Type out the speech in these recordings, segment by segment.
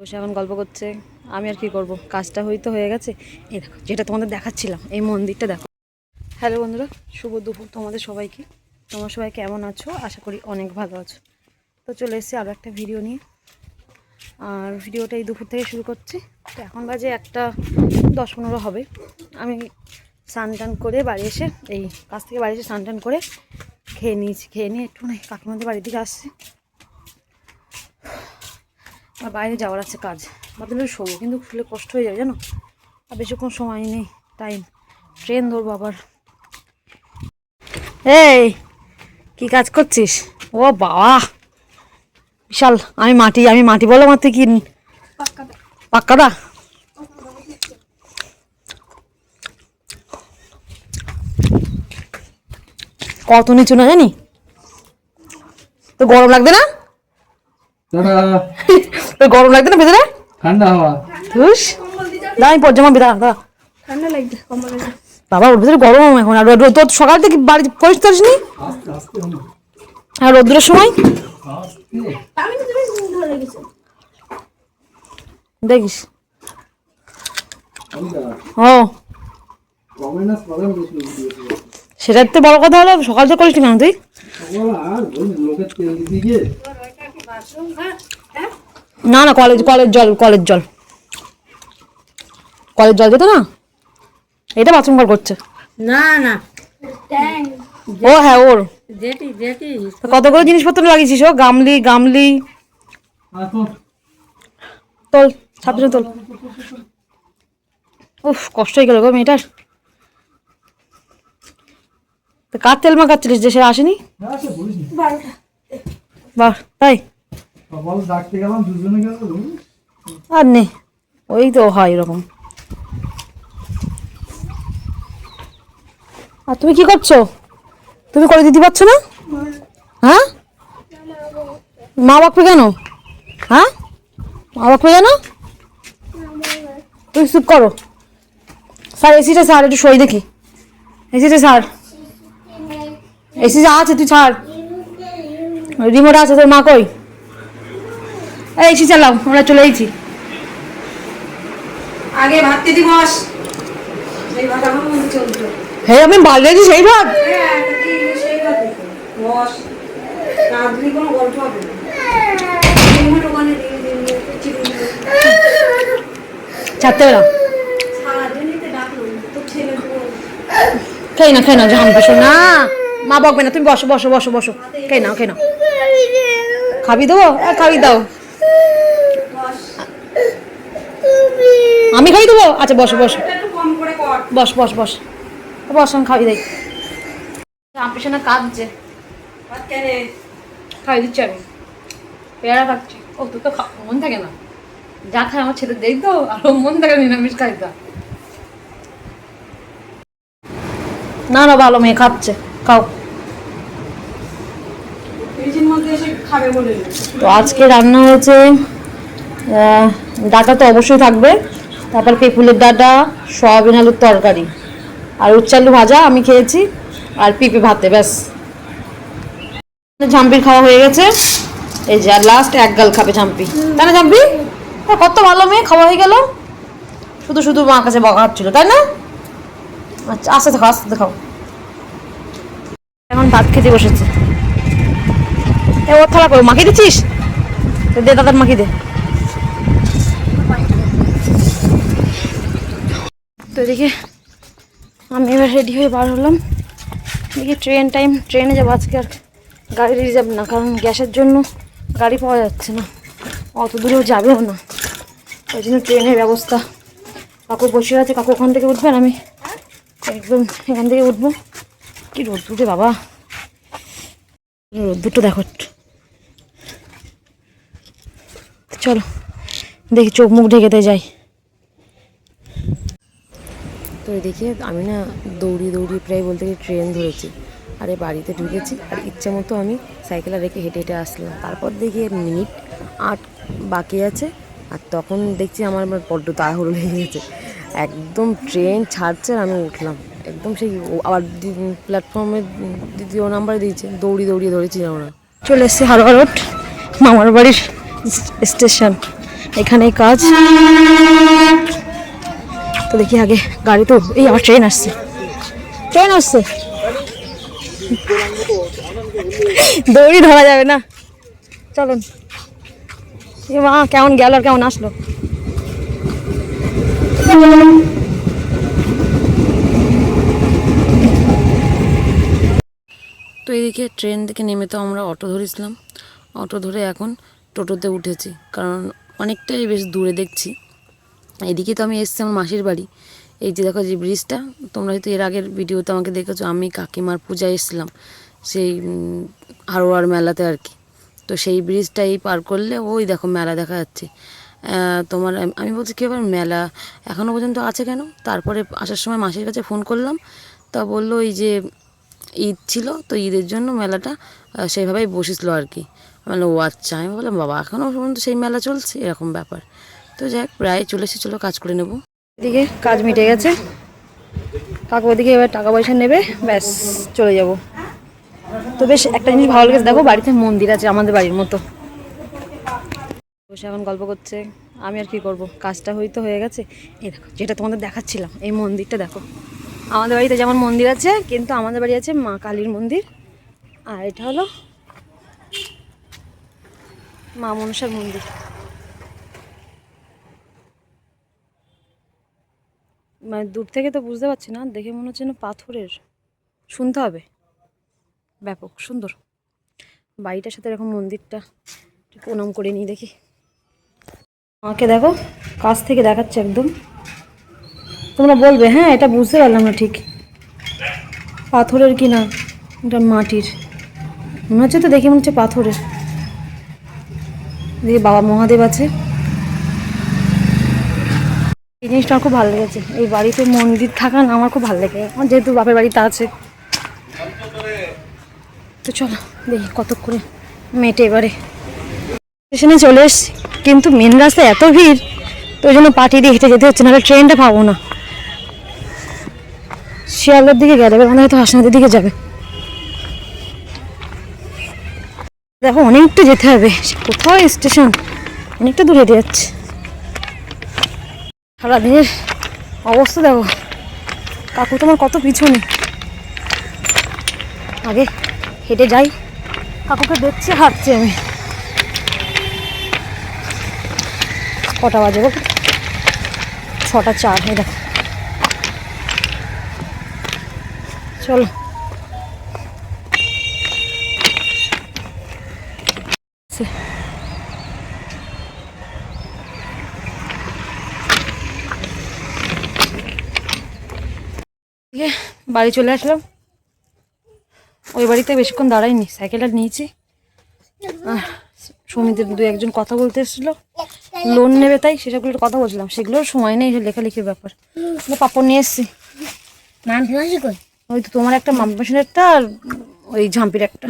বসে এখন গল্প করছে। আমি আর কি করব, কাজটা হয়তো হয়ে গেছে। এই দেখো যেটা তোমাদের দেখাচ্ছিলাম, এই মন্দিরটা দেখো। হ্যালো বন্ধুরা, শুভ দুপুর তোমাদের সবাইকে। তোমরা সবাই কেমন আছো? আশা করি অনেক ভালো আছো। তো চলে এসেছি আরও একটা ভিডিও নিয়ে। আর ভিডিওটা এই দুপুর থেকে শুরু করছি। তো এখন বাজে 1:10-15 হবে। আমি স্নান টান করে বাড়ি এসে, এই কাজ থেকে বাড়ি এসে স্নান টান করে খেয়ে নিয়েছি। খেয়ে নিয়ে একটু কাকিমাদের বাড়ির দিকে আসছি। আর বাইরে যাওয়ার আছে কাজ, ভাবলাম শোবো, কিন্তু শুলে কষ্ট হয়ে যাবে জানো। আর বেশিক্ষণ সময় নেই, টাইম ট্রেন ধরবো আবার। এই কি কাজ করছিস? ও বাবা বিশাল। আমি মাটি বলো মাত্র কি পাক্কাটা। কত নিচু না জানি তো, গরম লাগবে না? গরম লাগবে না ভেতরে? ঠান্ডা হাওয়া। আমি পর্যামা বিদা ঠান্ডা লাগবে কম্বল লাগবে বাবা। ওর ভিতরে গরম এখন। আর তোর সকাল থেকে বাড়ি পরিষ্কার নি। আর রোদ্রের সময় আমি তো তুমি ধরে গেছি দেখিস। ও সেটার তো বড় কথা হলো, সকাল থেকে করিস কেন তুই? না না, কলেজ জল যেত না, এটা বাথরুম কল করছে। না না ও হ্যাঁ, ওর জেটি কত করে জিনিসপত্র লাগিয়েছিস? ও গামলি তোল, ছাত্র তোল। উফ, কষ্ট হয়ে গেল গো মেয়েটার। তো কার তেল মাখাচ্ছিলিস যে সে আসেনি? বাহ তাই। আর নে, ওই তো হয় এরকম। আর তুমি কি করছো? তুমি করে দিতে পারছো না? হ্যাঁ, মা বাকবে কেন? হ্যাঁ, মা বাকবে কেন? তুমি চুপ করো। স্যার এসিটা স্যার একটু সই দেখি। এসিটা স্যার, এসি যা আছে তুই ছাড়। রিমোট আছে তোর মা কই? এসি চালাও, আমরা চলে এসেছি। আগে ভাত দিদি বস, সেই ভাত আমার মনে চলতো। হ্যাঁ আমি বালিয়েছি সেই ভাত। সেই ভাত বস, রাত্রি কোনো গল্প হবে না। ওখানে ছাড়তে পেলাম। সারাদিনই ডাকলো তো ছেলে খেয়ে না জান বসো না, মা বকবে না। তুমি বসো বসো বসো বসো, খেয়ে নাও। খাবি দেবো? খাবি দাও, আমি খাই দেবো। আচ্ছা বসো বসো বস, আমি খাবি দেই। আমার পেছনে কাঁদছে, খাই দিচ্ছি আমি। পেয়ারা খাচ্ছি। ও তোর তো মন থাকে না, যা খায় আমার ছেলে দেই তো, আর মন থাকে নিরামিষ খাইতা। না ভালো মেয়ে খাচ্ছে, খাও। তো আজকে রান্না হয়েছে ডাটা তো অবশ্যই থাকবে, তারপর পেঁপুলের ডাটা, সয়াবিন আলুর তরকারি, আর উচ্চালু ভাজা আমি খেয়েছি, আর পেঁপে ভাতে, ব্যাস। ঝাম্পির খাওয়া হয়ে গেছে। এই যে আর লাস্ট এক গাল খাবে ঝাম্পি, তাই না ঝাম্পি? কত ভালো মেয়ে, খাওয়া হয়ে গেল। শুধু মার কাছে বকা হচ্ছিল, তাই না? আচ্ছা আস্তে খাও। এখন ভাত খেতে বসেছে। ওর থালা করে মাখিয়ে দিচ্ছিস? দে দাদার মাখিয়ে দে। তো এদিকে আমি এবার রেডি হয়ে বার হলাম। দেখি ট্রেনে যাবো আজকে। আর গাড়ি রিজার্ভ না, কারণ গ্যাসের জন্য গাড়ি পাওয়া যাচ্ছে না, অত দূরেও যাবেও না। ওই জন্য ট্রেনের ব্যবস্থা। কাকু বসে আছে, কাকু ওখান থেকে উঠবে, আর আমি একদম এখান থেকে উঠবো। কি রোদ্দুরে বাবা, রোদ্দুরটা দেখো। চলো দেখি, চোখ মুখ ঢেকেতে যাই। তো এদিকে আমি না দৌড়িয়ে প্রায় বলতে গিয়ে ট্রেন ধরেছি। আরে বাড়িতে ঢুকেছি, আর ইচ্ছে মতো আমি সাইকেলে রেখে হেঁটে আসলাম। তারপর দেখি মিনিট 8 বাকি আছে, আর তখন দেখছি আমার বড্ড তাড়াহুড়ো লেগে গেছে। একদম ট্রেন ছাড়ছে, আর আমি উঠলাম একদম সেই আবার প্ল্যাটফর্মের 2 নাম্বারে দিয়েছে। দৌড়িয়ে ধরেছি আমরা। চলে এসেছি হারোয়া রোড, মামার বাড়ির স্টেশন। এখানেই কাজ। তো দেখি আগে গাড়ি, তো এই আমার ট্রেন আসছে, ট্রেন আসছে, দড়ি ধরা যাবে না, চলুন। এ মা, কেমন গেল আর কেমন আসলো। তো এদিকে ট্রেন থেকে নেমে তো আমরা অটো ধরেছিলাম, অটো ধরে এখন টোটোতে উঠেছি, কারণ অনেকটাই বেশ দূরে দেখছি। এদিকে তো আমি এসেছি আমার মাসির বাড়ি। এই যে দেখো যে ব্রিজটা, তোমরা হয়তো এর আগের ভিডিওতে আমাকে দেখেছো, আমি কাকিমার পূজায় এসেছিলাম সেই হারোয়ার মেলাতে আর কি। তো সেই ব্রিজটা এই পার করলে ওই দেখো মেলা দেখা যাচ্ছে। তোমার আমি বলছি কী ব্যাপার, মেলা এখনও পর্যন্ত আছে কেন? তারপরে আসার সময় মাসির কাছে ফোন করলাম, তা বললো এই যে ঈদ ছিল, তো ঈদের জন্য মেলাটা সেইভাবেই বসেছিল আর কি। মানে ও আচ্ছা, আমি বললাম বাবা এখনও পর্যন্ত সেই মেলা চলছে, এরকম ব্যাপার। তো যাই হোক, প্রায় চলে এসেছি, চলো কাজ করে নেবো। এদিকে কাজ মিটে গেছে, কাকু ওদিকে এবার টাকা পয়সা নেবে, ব্যাস চলে যাব। তো বেশ একটা জিনিস ভালো লেগেছে, দেখো বাড়িতে মন্দির আছে আমাদের বাড়ির মতো। বসে এখন গল্প করছে, আমি আর কি করব, কাজটা হয়তো হয়ে গেছে। এই দেখো যেটা তোমাদের দেখাচ্ছিলাম, এই মন্দিরটা দেখো। আমাদের বাড়িতে যেমন মন্দির আছে, কিন্তু আমাদের বাড়ি আছে মা কালীর মন্দির, আর এটা হলো মা মনসার মন্দির। মানে দূর থেকে তো বুঝতে পারছি না, দেখে মনে হচ্ছে না পাথরের, শুনতে হবে, ব্যাপক সুন্দর বাড়িটার সাথে এরকম মন্দিরটা। প্রণাম করে নিই দেখি। আমাকে দেখো কাছ থেকে দেখাচ্ছে একদম, তোমরা বলবে হ্যাঁ এটা বুঝতে পারলাম না ঠিক, পাথরের কি না এটা মাটির, মনে হচ্ছে তো দেখে মনে হচ্ছে পাথরের। দেখি বাবা মহাদেব আছে, এই জিনিসটা আমার খুব ভালো লেগেছে, এই বাড়িতে মন্দির থাকা না আমার খুব ভালো লাগে, আমার যেহেতু বাপের বাড়িতে আছে। তো চলো দেখি কতক্ষণে মেটে এবারে। স্টেশনে চলে এসছি, কিন্তু মেন রাস্তায় এত ভিড়, তো ওই জন্য পাটি দিয়ে হেঁটে যেতে হচ্ছে, নাহলে ট্রেনটা পাবো না। শিয়ালদার দিকে গেলে এবার হয়তো হাসনাদের দিকে যাবে। দেখো অনেকটা যেতে হবে, কোথাও স্টেশন অনেকটা দূর হেঁটে যাচ্ছে। সারাদিনের অবস্থা দেখো, কাকু তোমার কত পিছনে, আগে হেঁটে যাই, কাকুকে দেখছি হাঁটছি আমি। কটা বাজে গো, 6:04, এই দেখো। চলো বাড়ি চলে আসলাম, ওই বাড়িতে বেশিক্ষণ দাঁড়াইনি, সাইকেলটা নিয়েছি। সমিতির 2-1 জন কথা বলতে এসেছিলো, লোন নেবে, তাই সেসবগুলোর কথা বলছিলাম, সেগুলোর সময় নেই, লেখালেখির ব্যাপার। পাপড় নিয়ে এসছি, ওই তো তোমার একটা মাম্পি একটা, আর ওই ঝাম্পির একটা।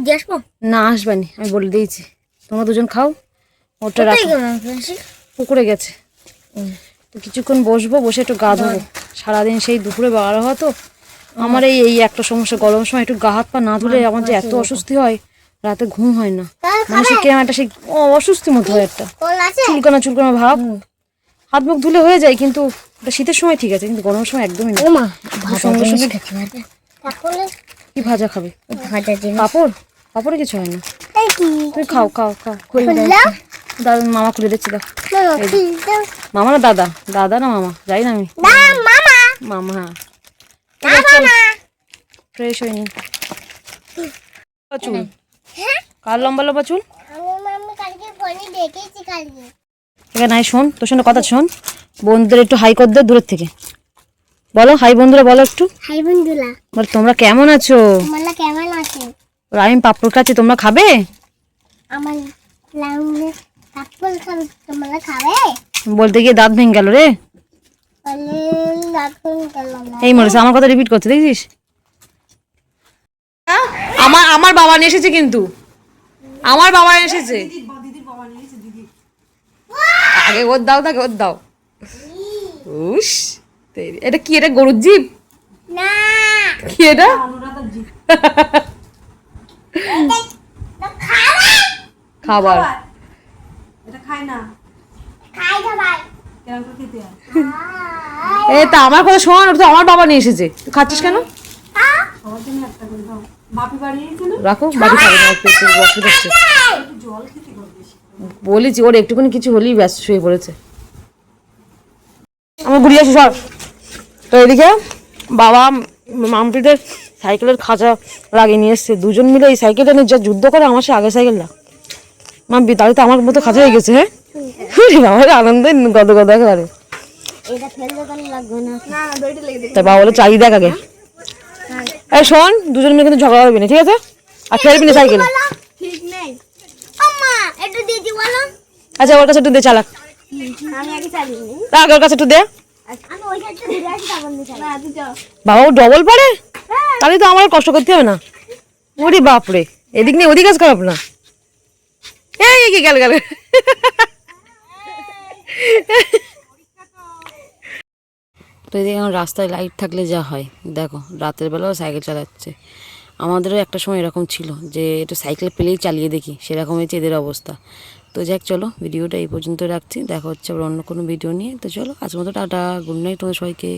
দিয়ে আসবো না, আসবানি, আমি বলে দিয়েছি, তোমরা দুজন খাও, ওটা পুকুরে গেছে। তো কিছুক্ষণ বসবো, বসে একটু গা ধোবো, সারাদিন সেই দুপুরে বার হওয়া, তো আমার এই একটা সমস্যা, গরমের সময় একটু গা হাত পা না ধুলে আমার যে এত অস্বস্তি হয়, রাতে ঘুম হয় না, মানুষের কেমন একটা সেই অস্বস্তি মতো হয়, একটা চুলকানা চুলকানা ভাব। হাত মুখ ধুলে হয়ে যায়, কিন্তু শীতের সময় ঠিক আছে, কিন্তু গরমের সময় একদমই না। কি ভাজা খাবে? পাপড়, পাপড়ে কিছু হয় না, তুমি খাও খাও খাও। দাদা মামা খুলে দিচ্ছি, দেখো মামা না দাদা, দাদা না মামা যাই না আমি, মামা। ফ্রেশ হয়নি, চুল কার লম্বা লম্বা চুল, এখানে শোন, তোর সঙ্গে কথা শোন, বন্ধুদের একটু হাই কর দে দূরের থেকে, বলো হাই বন্ধুরা, বলো একটু হাই বন্ধুরা, বল তোমরা কেমন আছো, তোমরা কেমন আছো। আমি পাপড় খাচ্ছি, তোমরা খাবে? আমার পাপড় খাবে, তোমরা খাবে? বলতে গিয়ে দাঁত ভেঙে গেল রে, এই মরেছে, আমার কথা রিপিট করতে দেখছিস। আমার বাবা নিয়ে এসেছে, কিন্তু আমার বাবা এসেছে, আগে ওর দাও, তাকে ওর দাও। উস, এটা কি, এটা গরুর জিভ না, কি এটা? খাবার, এটা খায় না, কেমন করে খেতে হয় এ তা আমার কথা শোন, ওটা তো আমার বাবা নিয়ে এসেছে, তুই খাচ্ছিস কেন? সবার জন্য একটা করে দাও। বাপি বাড়ি এসেছে না, রাখো, বাড়ি খাবে না, একটু একটু অসুবিধা হচ্ছে। একটু জল খেতে হবে বেশি। বলেছি ওর একটুখানি কিছু হলেই ব্যস্ত শুয়ে পড়েছে। আমার ঘুরিয়ে আসি সর। তো এদিকে বাবা মামপিদের সাইকেলের খাঁচা লাগিয়ে নিয়ে এসছে, দুজন মিলে এই সাইকেলটা নিয়ে যা যুদ্ধ করে আমার সে আগে সাইকেলটা। মাম্পি তাহলে তো আমার মতো খাঁচা হয়ে গেছে। হ্যাঁ আমার আনন্দে গদ গদ একেবারে। এটা ফেলতে তাহলে লাগবে না। না না দড়িটা লেগে দেখো। তাই বাবা বলে চাই দেখ আগে। এই শোন, দুজন মিলে কিন্তু ঝগড়া করবি না, ঠিক আছে? আর খেলবি না সাইকেল। ঠিক নেই। আম্মা একটু দিদি বলো। আচ্ছা ওর কাছে একটু দে চালাক, আমি আগে চালিয়ে নিই। আগে ওর কাছে একটু দে। আমি ওই সাইডটা ঘুরে আসি তারপর নিয়ে চালাই। না তুই যাও। বাবা ও ডবল পারে, তাহলে তো আমার আর কষ্ট করতে হবে না। ওরে বাপরে, এদিক নিয়ে ওদিক কাজ খারাপ না। এই কি গেল গেল। তো এদিকে এখন রাস্তায় লাইট থাকলে যা হয় দেখো, রাতের বেলাও সাইকেল চালাচ্ছে। আমাদেরও একটা সময় এরকম ছিল যে একটু সাইকেল পেলেই চালিয়ে দেখি, সেরকম হয়েছে এদের অবস্থা। তো যাক চলো, ভিডিওটা এই পর্যন্ত রাখছি, দেখা হচ্ছে আবার অন্য কোনো ভিডিও নিয়ে। তো চলো আজ মতো টাটা, গুড নাইট তোমাদের সবাইকে।